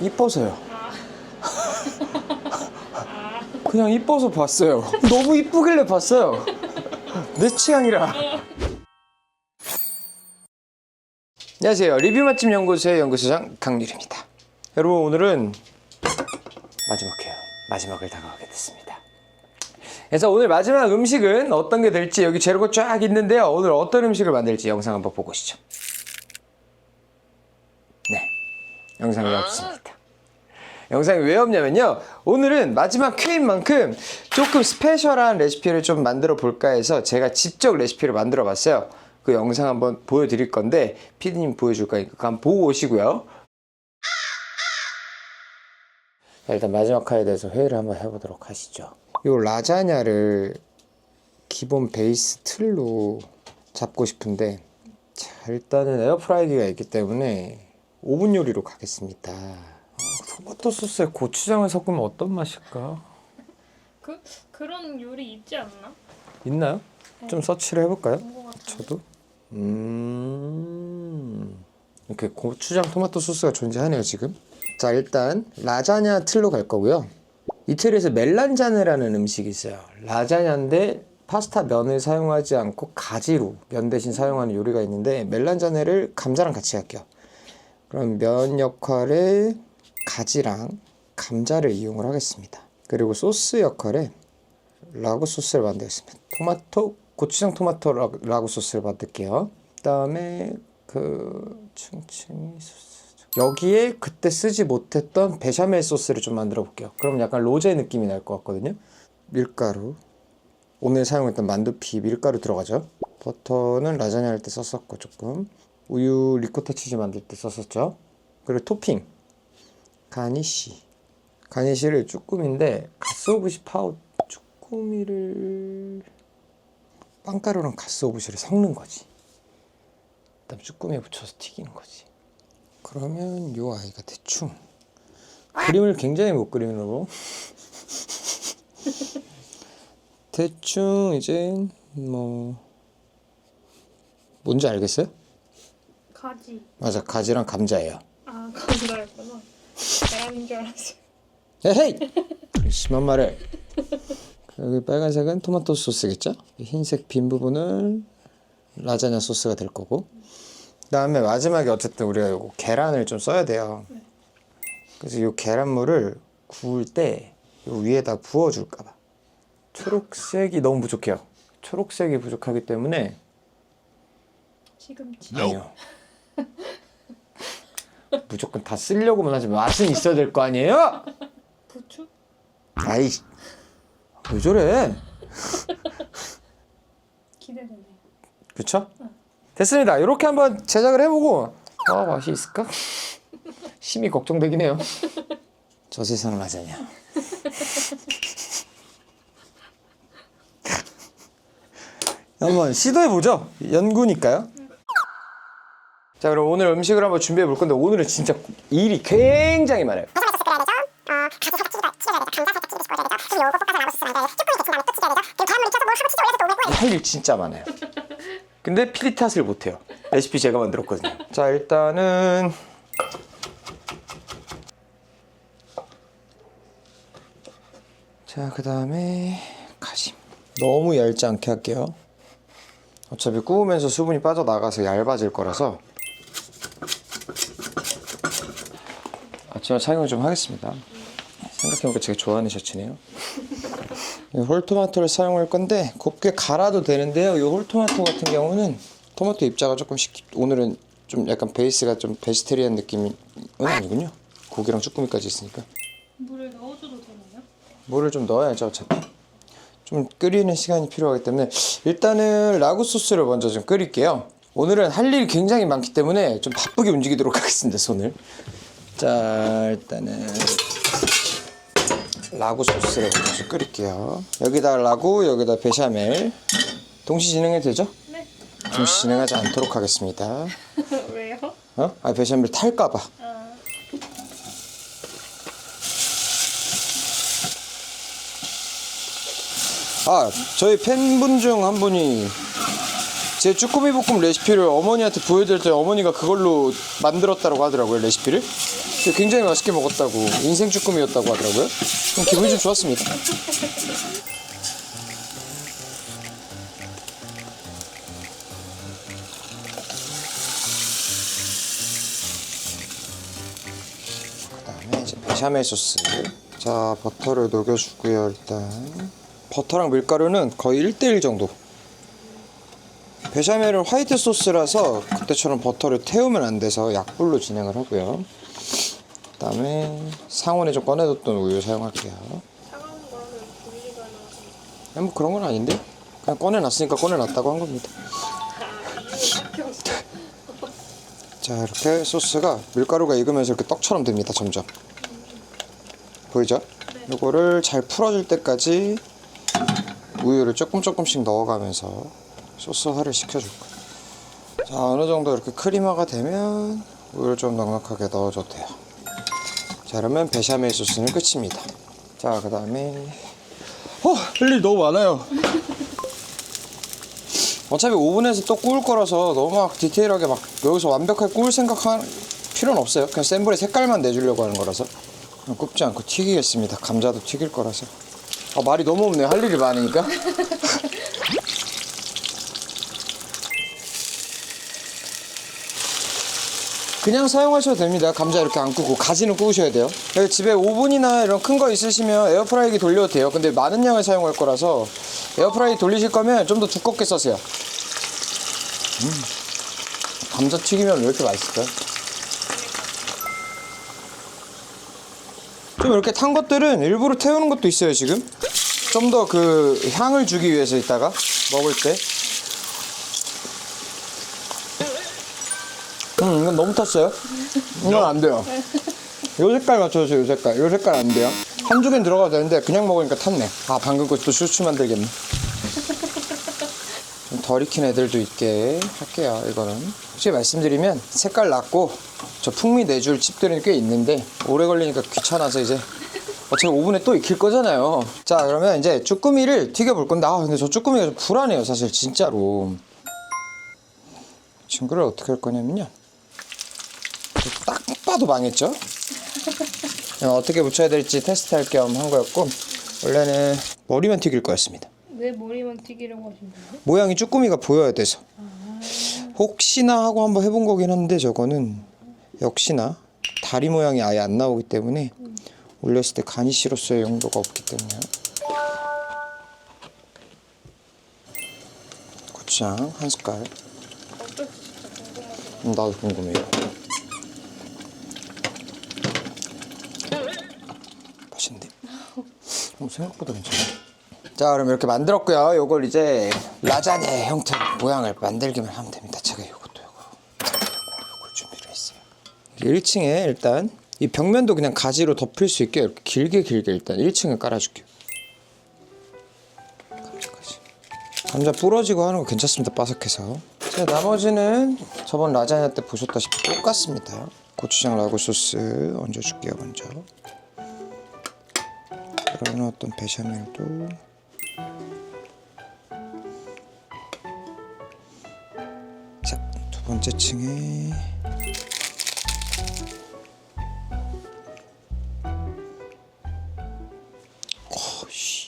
이뻐서요. 그냥 이뻐서 봤어요. 너무 이쁘길래 봤어요. 내 취향이라. 안녕하세요. 리뷰 맛집 연구소의 연구소장 강유리입니다. 여러분, 오늘은 마지막이에요. 마지막을 다가가게 됐습니다. 그래서 오늘 마지막 음식은 어떤 게 될지 여기 재료가 쫙 있는데요. 오늘 어떤 음식을 만들지 영상 한번 보고 오시죠. 네, 영상이 없습니다. 영상이 왜 없냐면요, 오늘은 마지막 큐인 만큼 조금 스페셜한 레시피를 좀 만들어 볼까 해서 제가 직접 레시피를 만들어 봤어요. 그 영상 한번 보여드릴 건데 피디님 보여줄 거니까 한번 보고 오시고요. 자, 일단 마지막 화에 대해서 회의를 한번 해보도록 하시죠. 이 라자냐를 기본 베이스 틀로 잡고 싶은데, 자, 일단은 에어프라이기가 있기 때문에 오븐 요리로 가겠습니다. 토마토 소스에 고추장을 섞으면 어떤 맛일까? 그런 요리 있지 않나? 있나요? 네. 좀 서치를 해볼까요? 저도. 이렇게 고추장 토마토 소스가 존재하네요 지금. 자, 일단 라자냐 틀로 갈 거고요. 이태리에서 멜란자네라는 음식이 있어요. 라자냐인데 파스타 면을 사용하지 않고 가지로 면 대신 사용하는 요리가 있는데, 멜란자네를 감자랑 같이 할게요. 그럼 면 역할에 가지랑 감자를 이용을 하겠습니다. 그리고 소스 역할에 라구 소스를 만들겠습니다. 고추장 토마토 라구 소스를 만들게요. 그 다음에 층층이 소스, 여기에 그때 쓰지 못했던 베샤멜 소스를 좀 만들어 볼게요. 그럼 약간 로제 느낌이 날 것 같거든요. 밀가루, 오늘 사용했던 만두피 밀가루 들어가죠. 버터는 라자냐 할 때 썼었고, 조금 우유 리코타 치즈 만들 때 썼었죠. 그리고 토핑 가니쉬를 쭈꾸미인데 가스오부시 쭈꾸미를 빵가루랑 가스오부시를 섞는 거지. 그다음 쭈꾸미에 붙여서 튀기는 거지. 그러면 요 아이가 대충 그림을 굉장히 못 그리느라고 대충 이제 뭔지 알겠어요? 가지. 맞아, 가지랑 감자예요. 아, 감자였구나. 계란인 줄 알았어요. 에헤이! 심한 말을. 여기 빨간색은 토마토 소스겠죠? 흰색 빈 부분은 라자냐 소스가 될 거고, 그 다음에 마지막에 어쨌든 우리가 요거 계란을 좀 써야 돼요. 그래서 요 계란물을 구울 때 요 위에다 부어줄까봐. 초록색이 너무 부족해요. 초록색이 부족하기 때문에. 시금치. 아니요. 무조건 다 쓰려고만 하지 맛은 있어야 될 거 아니에요? 부추? 아이, 왜 저래? 기대되네요. 그쵸? 됐습니다. 이렇게 한번 제작을 해보고 맛이 있을까? 심히 걱정되긴 해요. 저 세상 라자냐. 한번 시도해보죠. 연구니까요. 자, 그럼 오늘 음식을 한번 준비해 볼 건데, 오늘은 진짜 일이 굉장히 많아요. 할 일 진짜 많아요. 근데 피디 탓을 못해요. 레시피 제가 만들었거든요. 자, 일단은 그 다음에 가심. 너무 얇지 않게 할게요. 어차피 구우면서 수분이 빠져나가서 얇아질 거라서. 아침에 착용을 좀 하겠습니다. 생각해보니까 제가 좋아하는 셔츠네요. 홀토마토를 사용할 건데 곱게 갈아도 되는데요. 이 홀토마토 같은 경우는 토마토 입자가 조금 오늘은 좀 약간 베이스가 좀 베지테리안 느낌은 아니군요. 고기랑 쭈꾸미까지 있으니까. 물을 넣어줘도 되나요? 물을 좀 넣어야죠. 어차피 좀 끓이는 시간이 필요하기 때문에 일단은 라구 소스를 먼저 좀 끓일게요. 오늘은 할 일이 굉장히 많기 때문에 좀 바쁘게 움직이도록 하겠습니다. 손을. 자, 일단은 라구 소스를 먼저 끓일게요. 여기다 라구, 여기다 베샤멜. 동시 진행해도 되죠? 네. 동시 진행하지 않도록 하겠습니다. 왜요? 베샤멜 탈까봐. 저희 팬분 중 한 분이 제 쭈꾸미 볶음 레시피를 어머니한테 보여드릴 때 어머니가 그걸로 만들었다고 하더라고요, 레시피를. 굉장히 맛있게 먹었다고, 인생 쭈꾸미였다고 하더라고요. 기분이 좀 좋았습니다. 그다음에 이제 베샤멜 소스. 자, 버터를 녹여주고요. 일단 버터랑 밀가루는 거의 1대1 정도. 베샤멜은 화이트 소스라서 그때처럼 버터를 태우면 안 돼서 약불로 진행을 하고요. 그다음에 상온에 좀 꺼내뒀던 우유 사용할게요. 차가운 거라서 분리가 나와서. 뭐 그런 건 아닌데, 그냥 꺼내놨으니까 꺼내놨다고 한 겁니다. 자, 이렇게 소스가 밀가루가 익으면서 이렇게 떡처럼 됩니다. 점점 보이죠? 이거를 잘 풀어줄 때까지 우유를 조금씩 넣어가면서 소스화를 시켜줄 거예요. 자, 어느 정도 이렇게 크리머가 되면 우유를 좀 넉넉하게 넣어줘도 돼요. 자, 그러면 베샤멜 소스는 끝입니다. 자, 그 다음에 할 일이 너무 많아요. 어차피 오븐에서 또 구울 거라서 너무 막 디테일하게 막 여기서 완벽하게 구울 생각할 필요는 없어요. 그냥 센 불에 색깔만 내주려고 하는 거라서 그냥 굽지 않고 튀기겠습니다. 감자도 튀길 거라서. 말이 너무 없네요. 할 일이 많으니까. 그냥 사용하셔도 됩니다. 감자 이렇게 안 구우고 가지는 구우셔야 돼요. 집에 오븐이나 이런 큰 거 있으시면 에어프라이기 돌려도 돼요. 근데 많은 양을 사용할 거라서 에어프라이기 돌리실 거면 좀 더 두껍게 써세요. 감자 튀기면 왜 이렇게 맛있을까요? 좀 이렇게 탄 것들은 일부러 태우는 것도 있어요. 지금 좀 더 그 향을 주기 위해서 이따가 먹을 때. 이건 너무 탔어요. 이건 안 돼요. 요 색깔 맞춰주세요. 요 색깔. 요 색깔 안 돼요. 한두 개는 들어가도 되는데 그냥 먹으니까 탔네. 방금 것도 슈슈 만들겠네. 좀 덜 익힌 애들도 있게 할게요. 이거는 솔직히 말씀드리면 색깔 났고 저 풍미 내줄 칩들은 꽤 있는데 오래 걸리니까 귀찮아서 이제 어차피 오븐에 또 익힐 거잖아요. 자, 그러면 이제 쭈꾸미를 튀겨볼 건데 근데 저 쭈꾸미가 좀 불안해요. 사실 진짜로. 친구를 어떻게 할 거냐면요, 딱 봐도 망했죠? 어떻게 붙여야 될지 테스트할 겸 한 거였고, 원래는 머리만 튀길 거였습니다. 왜 머리만 튀기려고 하신 거예요? 모양이 쭈꾸미가 보여야 돼서. 혹시나 하고 한번 해본 거긴 한데 저거는 역시나 다리 모양이 아예 안 나오기 때문에 올렸을 때 가니쉬로서의 용도가 없기 때문에. 고추장 한 숟갈. 어쩔 수 진짜 궁금하더라고요. 나도 궁금해요. 맛있는데? 생각보다 괜찮아. 자, 그럼 이렇게 만들었고요. 요걸 이제 라자냐 형태로 모양을 만들기만 하면 됩니다. 제가 요걸 준비를 했어요. 1층에 일단 이 벽면도 그냥 가지로 덮을 수 있게 이렇게 길게 일단 1층에 깔아줄게요. 감자까지. 감자 부러지고 하는 거 괜찮습니다. 바삭해서. 자, 나머지는 저번 라자냐 때 보셨다시피 똑같습니다. 고추장 라구 소스 얹어줄게요. 먼저 그러면 어떤 베샤멜도 자, 두 번째 층에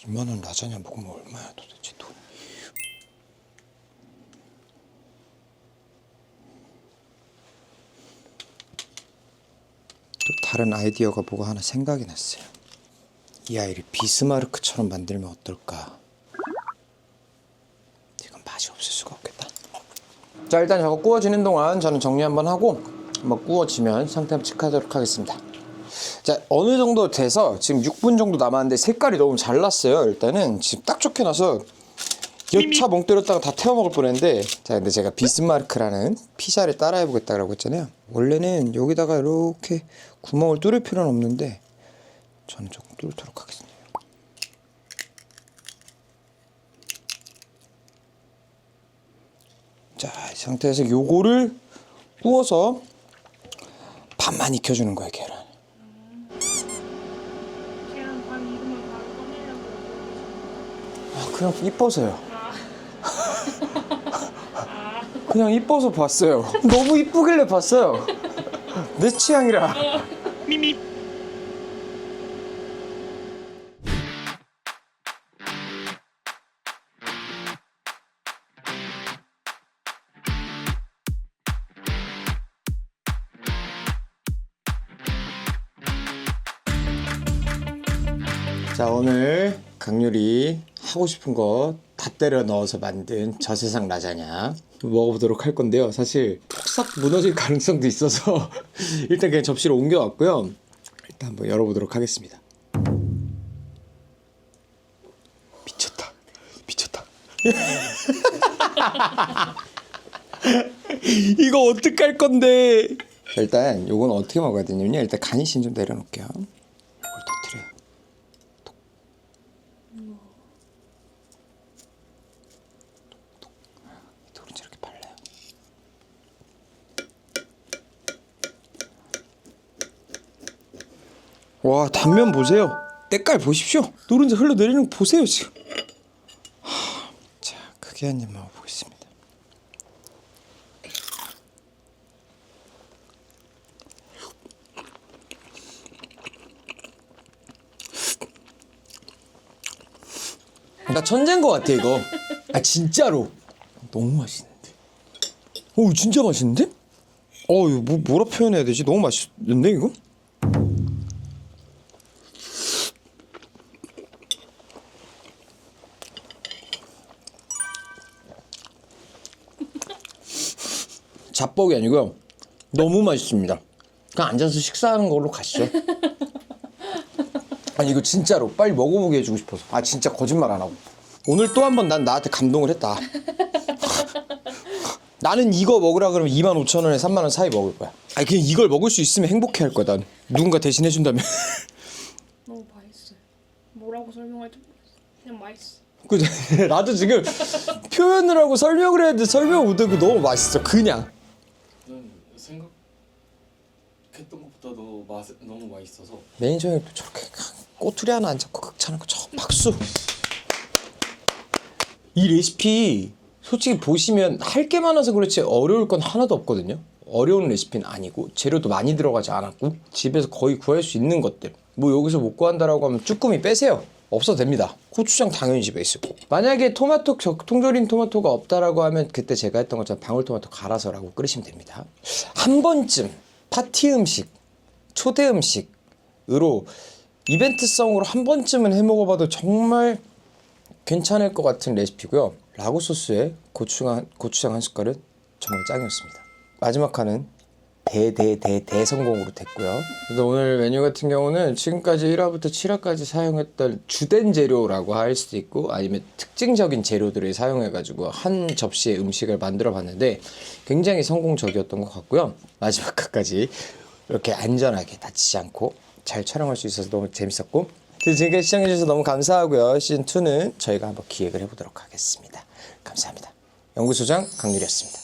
이만한 라자냐 먹으면 얼마야 도대체 돈. 또 다른 아이디어가 뭐가 하나 생각이 났어요. 이 아이를 비스마르크처럼 만들면 어떨까? 이건 맛이 없을 수가 없겠다. 자, 일단 저거 구워지는 동안 저는 정리 한번 하고 한번 구워지면 상태 한번 체크하도록 하겠습니다. 자, 어느 정도 돼서 지금 6분 정도 남았는데 색깔이 너무 잘 났어요. 일단은 지금 딱 좋게 나서 여차 멍 때렸다가 다 태워 먹을 뻔했는데, 자, 근데 제가 비스마르크라는 피자를 따라해 보겠다고 했잖아요. 원래는 여기다가 이렇게 구멍을 뚫을 필요는 없는데 저는 조금 뚫도록 하겠습니다. 자, 이 상태에서 요거를 구워서 반만 익혀주는 거예요. 계란. 계란 반 익으면 바로 꺼내려고 그러시는 그냥 이뻐서요. 아. 그냥 이뻐서 봤어요. 너무 이쁘길래 봤어요. 내 취향이라. 자, 오늘 강률이 하고 싶은 거 다 때려 넣어서 만든 저세상 라자냐 먹어보도록 할 건데요. 사실 푹싹 무너질 가능성도 있어서 일단 그냥 접시로 옮겨왔고요. 일단 한번 열어보도록 하겠습니다. 미쳤다. 미쳤다. 이거 어떡할 건데. 자, 일단 요건 어떻게 먹어야 되냐면요. 일단 간이신 좀 내려놓을게요. 이걸 터뜨려요. 와, 단면 보세요. 때깔 보십시오. 노른자 흘러내리는 거 보세요 지금. 자, 크게 한 입 먹어보겠습니다. 나 천재인 것 같아 이거. 아 진짜로. 너무 맛있는데. 오, 진짜 맛있는데? 이거 뭐라 표현해야 되지? 너무 맛있는데 이거? 잡복이 아니고요. 너무 맛있습니다. 그냥 앉아서 식사하는 걸로 가시죠. 아니 이거 진짜로 빨리 먹어보게 해주고 싶어서. 아 진짜 거짓말 안 하고. 오늘 또 한 번 난 나한테 감동을 했다. 나는 이거 먹으라 그러면 25,000원에 3만원 사이 먹을 거야. 아니 그냥 이걸 먹을 수 있으면 행복해 할 거야 난. 누군가 대신 해준다면. 너무 맛있어요. 뭐라고 설명할지 모르겠어. 그냥 맛있어. 그죠? 나도 지금 표현을 하고 설명을 해야 돼. 설명 못하고 너무 맛있어 그냥. 생각했던 것보다도 너무 맛있어서. 매니저 형이 또 저렇게 꼬투리 하나 안 잡고 극찬하고 저 박수. 이 레시피 솔직히 보시면 할 게 많아서 그렇지 어려울 건 하나도 없거든요. 어려운 레시피는 아니고 재료도 많이 들어가지 않았고 집에서 거의 구할 수 있는 것들. 뭐 여기서 못 구한다라고 하면 쭈꾸미 빼세요. 없어도 됩니다. 고추장 당연히 집에 있을 거고. 만약에 토마토 통조림 토마토가 없다라고 하면 그때 제가 했던 것처럼 방울토마토 갈아서라고 끓이시면 됩니다. 한 번쯤 파티 음식, 초대 음식으로 이벤트성으로 한 번쯤은 해 먹어봐도 정말 괜찮을 것 같은 레시피고요. 라구 소스에 고추장 한 숟갈은 정말 짱이었습니다. 마지막 칸은 대성공으로 됐고요. 그래서 오늘 메뉴 같은 경우는 지금까지 1화부터 7화까지 사용했던 주된 재료라고 할 수도 있고 아니면 특징적인 재료들을 사용해가지고 한 접시의 음식을 만들어 봤는데 굉장히 성공적이었던 것 같고요. 마지막 칸까지 이렇게 안전하게 다치지 않고 잘 촬영할 수 있어서 너무 재밌었고, 지금까지 시청해주셔서 너무 감사하고요. 시즌2는 저희가 한번 기획을 해보도록 하겠습니다. 감사합니다. 연구소장 강률이었습니다.